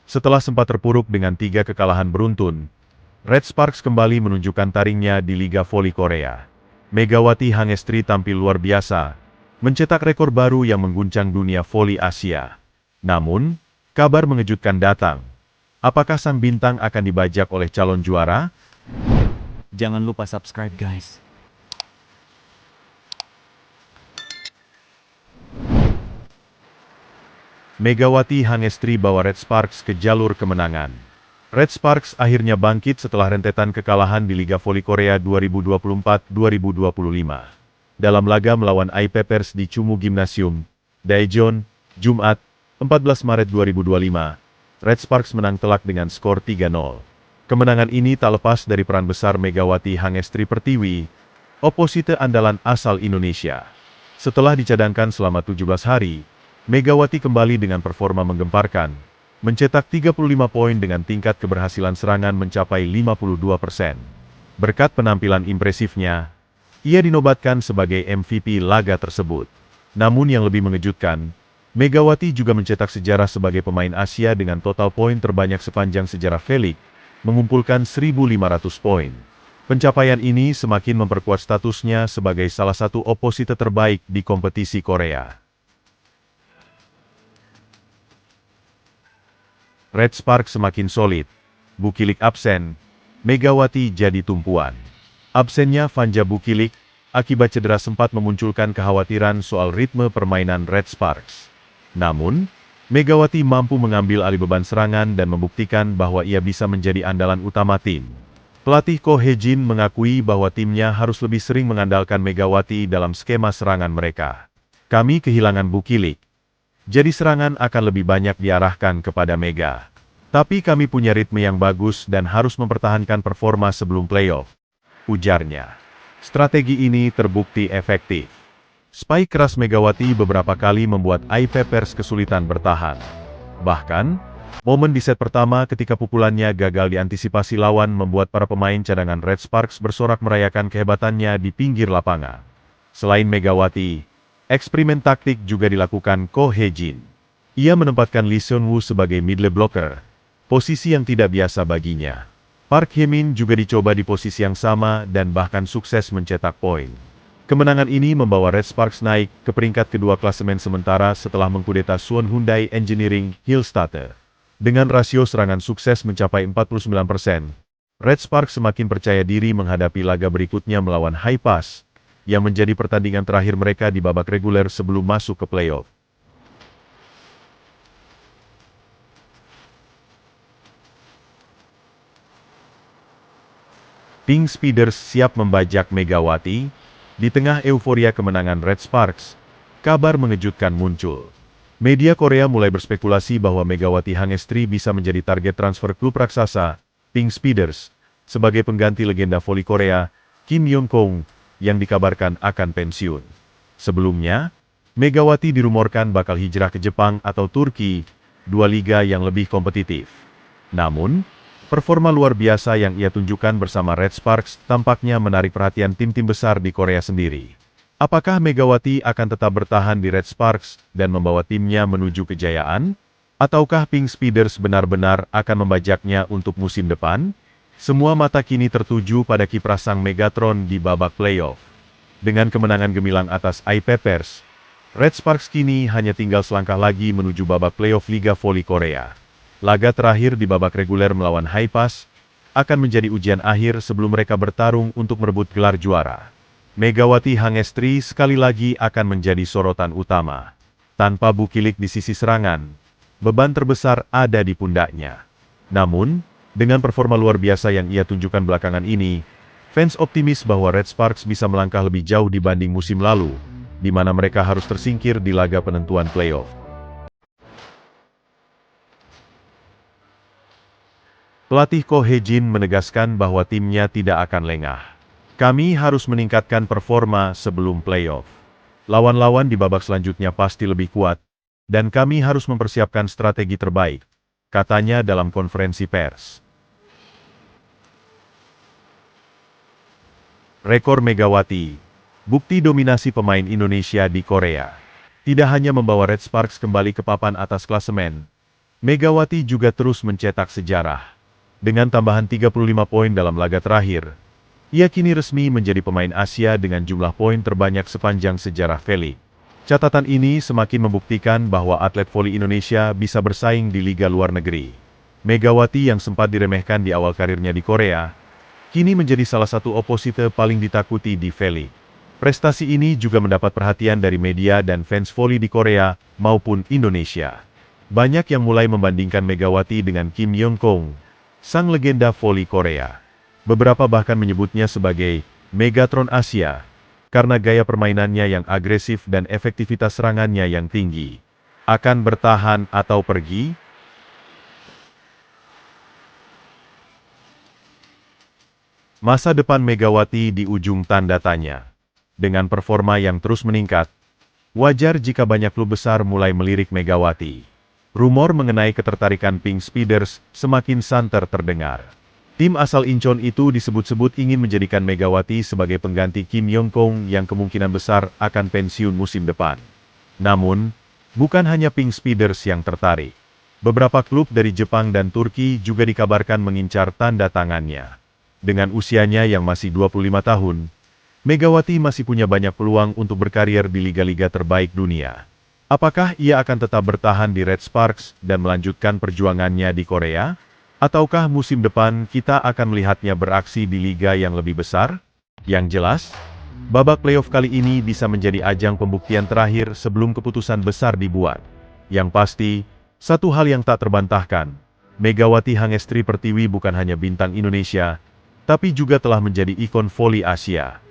Setelah sempat terpuruk dengan 3 kekalahan beruntun, Red Sparks kembali menunjukkan taringnya di Liga Voli Korea. Megawati Hangestri tampil luar biasa, mencetak rekor baru yang mengguncang dunia voli Asia. Namun, kabar mengejutkan datang. Apakah sang bintang akan dibajak oleh calon juara? Jangan lupa subscribe guys. Megawati Hangestri bawa Red Sparks ke jalur kemenangan. Red Sparks akhirnya bangkit setelah rentetan kekalahan di Liga Voli Korea 2024-2025. Dalam laga melawan IPPers di Chumu Gymnasium, Daejeon, Jumat, 14 Maret 2025, Red Sparks menang telak dengan skor 3-0. Kemenangan ini tak lepas dari peran besar Megawati Hangestri Pertiwi, oposite andalan asal Indonesia. Setelah dicadangkan selama 17 hari, Megawati kembali dengan performa menggemparkan, mencetak 35 poin dengan tingkat keberhasilan serangan mencapai 52%. Berkat penampilan impresifnya, ia dinobatkan sebagai MVP laga tersebut. Namun yang lebih mengejutkan, Megawati juga mencetak sejarah sebagai pemain Asia dengan total poin terbanyak sepanjang sejarah Velig, mengumpulkan 1.500 poin. Pencapaian ini semakin memperkuat statusnya sebagai salah satu oposite terbaik di kompetisi Korea. Red Sparks semakin solid. Bukilik absen, Megawati jadi tumpuan. Absennya Vanja Bukilik, akibat cedera sempat memunculkan kekhawatiran soal ritme permainan Red Sparks. Namun, Megawati mampu mengambil alih beban serangan dan membuktikan bahwa ia bisa menjadi andalan utama tim. Pelatih Ko Hye-jin mengakui bahwa timnya harus lebih sering mengandalkan Megawati dalam skema serangan mereka. Kami kehilangan Bukilik. Jadi serangan akan lebih banyak diarahkan kepada Mega. Tapi kami punya ritme yang bagus dan harus mempertahankan performa sebelum playoff, ujarnya. Strategi ini terbukti efektif. Spike keras Megawati beberapa kali membuat IPPers kesulitan bertahan. Bahkan, momen di set pertama ketika pukulannya gagal diantisipasi lawan membuat para pemain cadangan Red Sparks bersorak merayakan kehebatannya di pinggir lapangan. Selain Megawati, eksperimen taktik juga dilakukan Ko Hye-jin. Ia menempatkan Lee Seon-woo sebagai middle blocker, posisi yang tidak biasa baginya. Park Hye-min juga dicoba di posisi yang sama dan bahkan sukses mencetak poin. Kemenangan ini membawa Red Sparks naik ke peringkat kedua klasemen sementara setelah mengkudeta Suwon Hyundai Engineering Hillstatter. Dengan rasio serangan sukses mencapai 49%, Red Sparks semakin percaya diri menghadapi laga berikutnya melawan Haipas, yang menjadi pertandingan terakhir mereka di babak reguler sebelum masuk ke playoff. Pink Speeders siap membajak Megawati. Di tengah euforia kemenangan Red Sparks, kabar mengejutkan muncul. Media Korea mulai berspekulasi bahwa Megawati Hangestri bisa menjadi target transfer klub raksasa, Pink Speeders, sebagai pengganti legenda voli Korea, Kim Yong-kong, yang dikabarkan akan pensiun. Sebelumnya, Megawati dirumorkan bakal hijrah ke Jepang atau Turki, dua liga yang lebih kompetitif. Namun, performa luar biasa yang ia tunjukkan bersama Red Sparks tampaknya menarik perhatian tim-tim besar di Korea sendiri. Apakah Megawati akan tetap bertahan di Red Sparks dan membawa timnya menuju kejayaan? Ataukah Pink Speeders benar-benar akan membajaknya untuk musim depan? Semua mata kini tertuju pada kiprah sang Megatron di babak playoff. Dengan kemenangan gemilang atas IPPers, Red Sparks kini hanya tinggal selangkah lagi menuju babak playoff Liga Voli Korea. Laga terakhir di babak reguler melawan Haipas akan menjadi ujian akhir sebelum mereka bertarung untuk merebut gelar juara. Megawati Hangestri sekali lagi akan menjadi sorotan utama. Tanpa Bukilik di sisi serangan, beban terbesar ada di pundaknya. Namun, dengan performa luar biasa yang ia tunjukkan belakangan ini, fans optimis bahwa Red Sparks bisa melangkah lebih jauh dibanding musim lalu, di mana mereka harus tersingkir di laga penentuan playoff. Pelatih Ko Hye-jin menegaskan bahwa timnya tidak akan lengah. Kami harus meningkatkan performa sebelum playoff. Lawan-lawan di babak selanjutnya pasti lebih kuat, dan kami harus mempersiapkan strategi terbaik, katanya dalam konferensi pers. Rekor Megawati, bukti dominasi pemain Indonesia di Korea, tidak hanya membawa Red Sparks kembali ke papan atas klasemen, Megawati juga terus mencetak sejarah. Dengan tambahan 35 poin dalam laga terakhir, ia kini resmi menjadi pemain Asia dengan jumlah poin terbanyak sepanjang sejarah voli. Catatan ini semakin membuktikan bahwa atlet voli Indonesia bisa bersaing di liga luar negeri. Megawati yang sempat diremehkan di awal karirnya di Korea, kini menjadi salah satu oposite paling ditakuti di voli. Prestasi ini juga mendapat perhatian dari media dan fans voli di Korea maupun Indonesia. Banyak yang mulai membandingkan Megawati dengan Kim Yong-kong, sang legenda voli Korea. Beberapa bahkan menyebutnya sebagai Megatron Asia, karena gaya permainannya yang agresif dan efektivitas serangannya yang tinggi. Akan bertahan atau pergi? Masa depan Megawati di ujung tanda tanya. Dengan performa yang terus meningkat, wajar jika banyak klub besar mulai melirik Megawati. Rumor mengenai ketertarikan Pink Speeders semakin santer terdengar. Tim asal Incheon itu disebut-sebut ingin menjadikan Megawati sebagai pengganti Kim Yong-kong yang kemungkinan besar akan pensiun musim depan. Namun, bukan hanya Pink Speeders yang tertarik. Beberapa klub dari Jepang dan Turki juga dikabarkan mengincar tanda tangannya. Dengan usianya yang masih 25 tahun, Megawati masih punya banyak peluang untuk berkarier di liga-liga terbaik dunia. Apakah ia akan tetap bertahan di Red Sparks dan melanjutkan perjuangannya di Korea? Ataukah musim depan kita akan melihatnya beraksi di liga yang lebih besar? Yang jelas, babak playoff kali ini bisa menjadi ajang pembuktian terakhir sebelum keputusan besar dibuat. Yang pasti, satu hal yang tak terbantahkan, Megawati Hangestri Pertiwi bukan hanya bintang Indonesia, tapi juga telah menjadi ikon voli Asia.